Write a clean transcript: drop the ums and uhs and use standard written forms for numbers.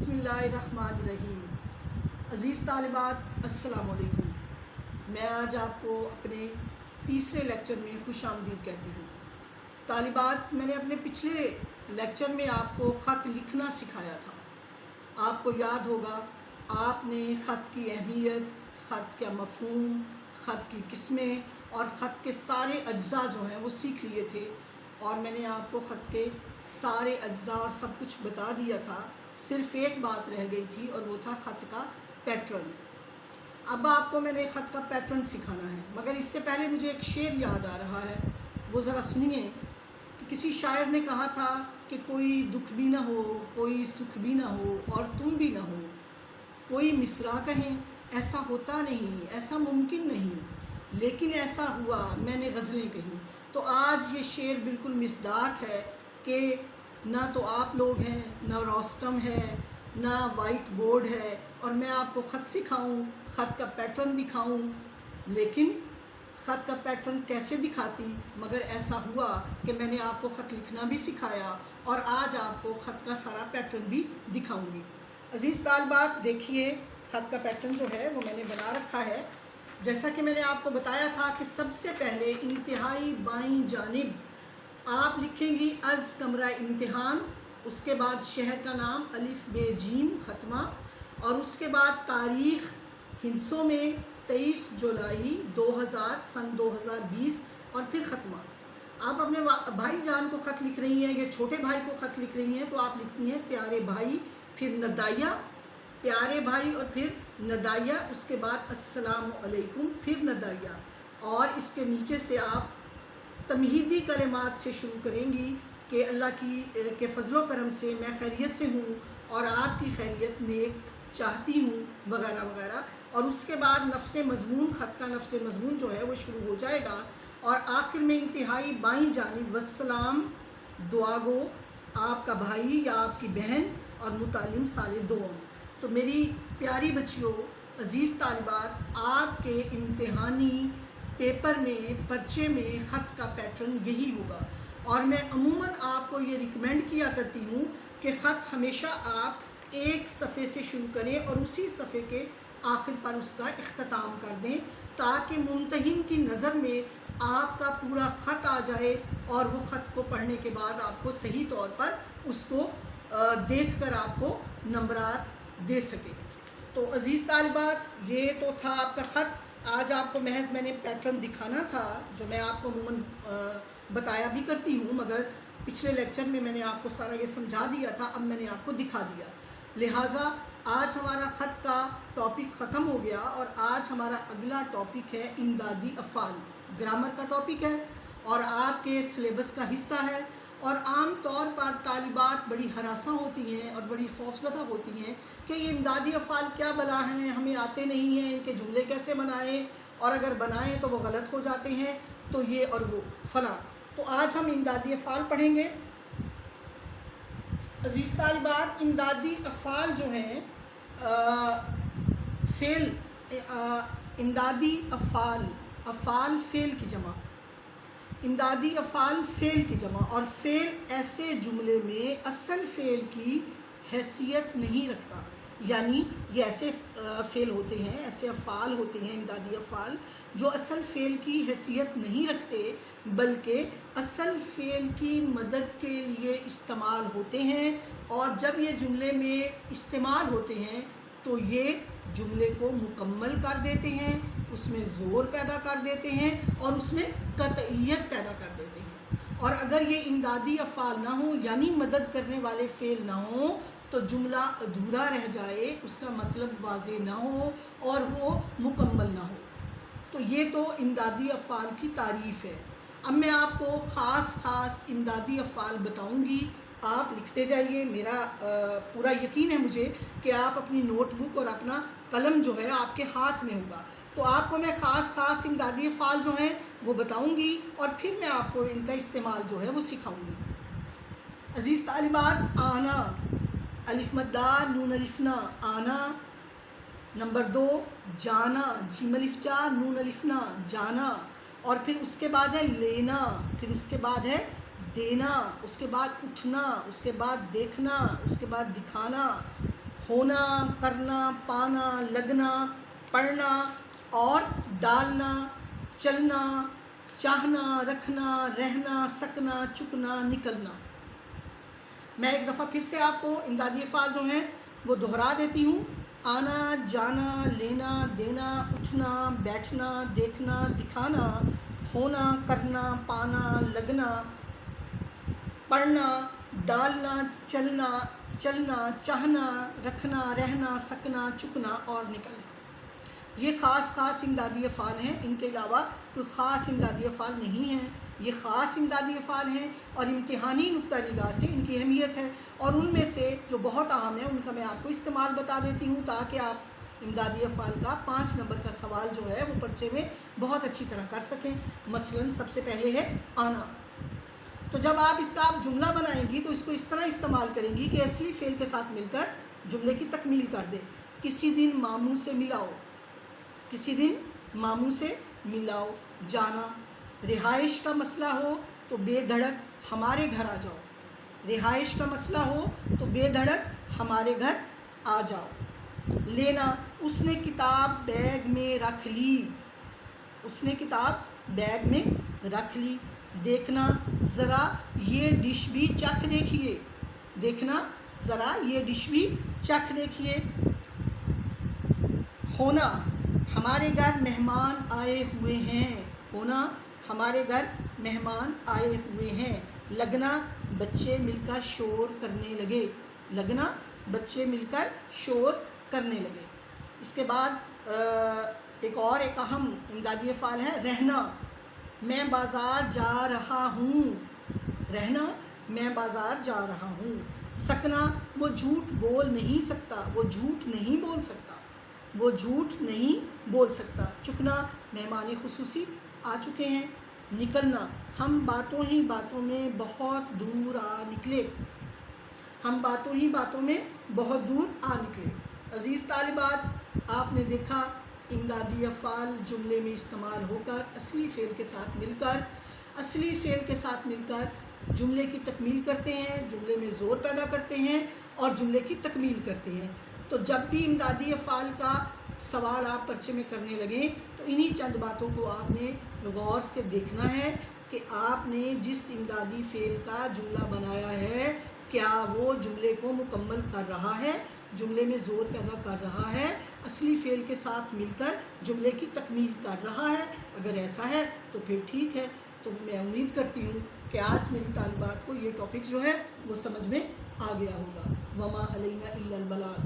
बिस्मिल्लाहिर्रहमानिर्रहीम। अज़ीज़ तालिबात अस्सलाम वालेकुम। मैं आज आपको अपने तीसरे लेक्चर में खुश आमदीद कहती हूँ। तालिबात, मैंने अपने पिछले लेक्चर में आपको ख़त लिखना सिखाया था। आपको याद होगा, आपने ख़त की अहमियत, ख़त का मफ़हूम, ख़त की किस्में और ख़त के सारे अज्ज़ा जो हैं वो सीख लिए थे और मैंने आपको ख़त के सारे अज्ज़ा और सब कुछ बता दिया था। सिर्फ़ एक बात रह गई थी और वो था ख़त का पैटर्न। अब आपको मैंने ख़त का पैटर्न सिखाना है, मगर इससे पहले मुझे एक शेर याद आ रहा है, वो ज़रा सुनिए। कि किसी शायर ने कहा था कि कोई दुख भी ना हो, कोई सुख भी ना हो और तुम भी ना हो, कोई मिसरा कहें ऐसा होता नहीं, ऐसा मुमकिन नहीं, लेकिन ऐसा हुआ मैंने गज़लें कहीं। तो आज ये शेर बिल्कुल मिसदाक है कि ना तो आप लोग हैं, ना रोस्टम है, ना वाइट बोर्ड है और मैं आपको ख़त सिखाऊं, ख़त का पैटर्न दिखाऊं, लेकिन ख़त का पैटर्न कैसे दिखाती। मगर ऐसा हुआ कि मैंने आपको ख़त लिखना भी सिखाया और आज आपको ख़त का सारा पैटर्न भी दिखाऊंगी। अज़ीज़ तालिबात, देखिए ख़त का पैटर्न जो है वो मैंने बना रखा है। जैसा कि मैंने आपको बताया था कि सबसे पहले इंतहाई बाईं जानिब आप लिखेंगी अज़ कमरा इम्तिहान, उसके बाद शहर का नाम अलिफ बे जीम ख़त्मा और उसके बाद तारीख़ हिंसों में 23 जुलाई 2000 सन 2020 और फिर ख़त्मा। आप अपने भाई जान को ख़त लिख रही हैं या छोटे भाई को ख़त लिख रही हैं तो आप लिखती हैं प्यारे भाई, फिर नदाया, प्यारे भाई और फिर नदाया, उसके बाद अस्सलामु अलैकुम, फिर नदाया और इसके नीचे से आप तमहीदी कलिमात से शुरू करेंगी कि अल्लाह के फ़ज़्ल करम से मैं खैरियत से हूँ और आपकी खैरियत नेक चाहती हूँ वगैरह वगैरह। और उसके बाद नफ्स मज़मून, ख़त का नफ्स मज़मून जो है वो शुरू हो जाएगा और आखिर में इंतहाई बाईं जानिब वस्सलाम, दुआ गो, आपका भाई या आपकी बहन और मुतालिम साले दोम। तो मेरी प्यारी बच्चियों, अज़ीज़ तालिबात, आपके इम्तिहानी पेपर में, पर्चे में ख़त का पैटर्न यही होगा और मैं अमूमन आपको ये रिकमेंड किया करती हूँ कि ख़त हमेशा आप एक सफ़े से शुरू करें और उसी सफ़े के आखिर पर उसका इख्तिताम कर दें ताकि मुंतहिन की नज़र में आपका पूरा ख़त आ जाए और वो ख़त को पढ़ने के बाद आपको सही तौर पर उसको देखकर आपको नंबरात दे सके। तो अज़ीज़ तालिबात, ये तो था आपका ख़त। आज आपको महज मैंने पैटर्न दिखाना था जो मैं आपको अमूमन बताया भी करती हूँ, मगर पिछले लेक्चर में मैंने आपको सारा ये समझा दिया था, अब मैंने आपको दिखा दिया। लिहाजा आज हमारा ख़त का टॉपिक ख़त्म हो गया और आज हमारा अगला टॉपिक है इमदादी अफ़ाल। ग्रामर का टॉपिक है और आपके सिलेबस का हिस्सा है और आम तौर पर तालिबात बड़ी हरासा होती हैं और बड़ी खौफज़दा होती हैं कि ये इमदादी अफ़ाल क्या बला हैं, हमें आते नहीं हैं, इनके जुमले कैसे बनाएं और अगर बनाएं तो वो गलत हो जाते हैं, तो ये और वो फ़लाँ। तो आज हम इमदादी अफ़ाल पढ़ेंगे। अज़ीज़ तालिबात, इमदादी अफ़ाल जो हैं फ़ेल, इमदादी अफ़ाल फ़ेल की जमा, इमदादी अफ़ाल फ़ेल की जमा और फ़ेल ऐसे जुमले में असल फ़ेल की हैसियत नहीं रखता। यानी ये ऐसे फ़ेल होते हैं, ऐसे अफ़ाल होते हैं इमदादी अफ़ाल जो असल फ़ेल की हैसियत नहीं रखते बल्कि असल फ़ेल की मदद के लिए इस्तेमाल होते हैं और जब ये जुमले में इस्तेमाल होते हैं तो ये जुमले को मुकम्मल कर देते हैं, उसमें ज़ोर पैदा कर देते हैं और उसमें कतईयत पैदा कर देते हैं। और अगर ये इमदादी अफ़ाल ना हो यानी मदद करने वाले फ़ेल ना हो तो जुमला अधूरा रह जाए, उसका मतलब वाज़े ना हो और वो मुकम्मल ना हो। तो ये तो इमदादी अफ़ाल की तारीफ़ है। अब मैं आपको ख़ास इमदादी अफ़ाल बताऊँगी, आप लिखते जाइए। मेरा पूरा यकीन है मुझे कि आप अपनी नोटबुक और अपना कलम जो है आपके हाथ में होगा। तो आपको मैं ख़ास इमदादी अफ़ाल जो हैं वो बताऊंगी और फिर मैं आपको इनका इस्तेमाल जो है वो सिखाऊंगी। अज़ीज़ तालिबात, आना, अलिफ मद्दा नून अलिफना, आना। नंबर 2, जाना, जीम अलिफ जा नून अलिफना, जाना। और फिर उसके बाद है लेना, फिर उसके बाद है देना, उसके बाद उठना, उसके बाद देखना, उसके बाद दिखाना, ہونا، کرنا، پانا، لگنا، پڑھنا اور ڈالنا، چلنا، چاہنا، رکھنا، رہنا، سکنا، چکنا، نکلنا۔ میں ایک دفعہ پھر سے آپ کو امدادی افعال جو ہیں وہ دہرا دیتی ہوں۔ آنا، جانا، لینا، دینا، اٹھنا، بیٹھنا، دیکھنا، دکھانا، ہونا، کرنا، پانا، لگنا، پڑھنا، ڈالنا، چلنا، چاہنا، رکھنا، رہنا، سکنا، چکنا اور نکلنا۔ یہ خاص امدادی افعال ہیں، ان کے علاوہ کوئی خاص امدادی افعال نہیں ہیں۔ یہ خاص امدادی افعال ہیں اور امتحانی نقطہ نگاہ سے ان کی اہمیت ہے، اور ان میں سے جو بہت اہم ہے ان کا میں آپ کو استعمال بتا دیتی ہوں تاکہ آپ امدادی افعال کا 5 نمبر کا سوال جو ہے وہ پرچے میں بہت اچھی طرح کر سکیں۔ مثلاً سب سے پہلے ہے آنا۔ تو جب آپ اس کا آپ جملہ بنائیں گی تو اس کو اس طرح استعمال کریں گی کہ اصلی فعل کے ساتھ مل کر جملے کی تکمیل کر دے۔ کسی دن ماموں سے ملاؤ، کسی دن ماموں سے ملاؤ، جانا۔ رہائش کا مسئلہ ہو تو بے دھڑک ہمارے گھر آ جاؤ، رہائش کا مسئلہ ہو تو بے دھڑک ہمارے گھر آ جاؤ۔ لینا، اس نے کتاب بیگ میں رکھ لی، اس نے کتاب بیگ میں رکھ لی۔ دیکھنا، ذرا یہ ڈش بھی چکھ دیکھیے، دیکھنا، ذرا یہ ڈش بھی چکھ دیکھیے۔ ہونا، ہمارے گھر مہمان آئے ہوئے ہیں، ہونا، ہمارے گھر مہمان آئے ہوئے ہیں۔ لگنا، بچے مل کر شور کرنے لگے، لگنا، بچے مل کر شور کرنے لگے۔ اس کے بعد ایک اہم امدادی افعال ہے رہنا۔ میں بازار جا رہا ہوں، رہنا، میں بازار جا رہا ہوں۔ سکنا، وہ جھوٹ بول نہیں سکتا، وہ جھوٹ نہیں بول سکتا، وہ جھوٹ نہیں بول سکتا۔ چکنا، مہمان خصوصی آ چکے ہیں۔ نکلنا، ہم باتوں ہی باتوں میں بہت دور آ نکلے، ہم باتوں ہی باتوں میں بہت دور آ نکلے۔ عزیز طالبات، آپ نے دیکھا امدادی افعال جملے میں استعمال ہو کر اصلی فعل کے ساتھ مل کر جملے کی تکمیل کرتے ہیں، جملے میں زور پیدا کرتے ہیں اور جملے کی تکمیل کرتے ہیں۔ تو جب بھی امدادی افعال کا سوال آپ پرچے میں کرنے لگیں تو انہی چند باتوں کو آپ نے غور سے دیکھنا ہے کہ آپ نے جس امدادی فعل کا جملہ بنایا ہے کیا وہ جملے کو مکمل کر رہا ہے، جملے میں زور پیدا کر رہا ہے، اصلی فعل کے ساتھ مل کر جملے کی تکمیل کر رہا ہے۔ اگر ایسا ہے تو پھر ٹھیک ہے۔ تو میں امید کرتی ہوں کہ آج میری طالبات کو یہ ٹاپک جو ہے وہ سمجھ میں آ گیا ہوگا۔ وما علینا الا البلاغ۔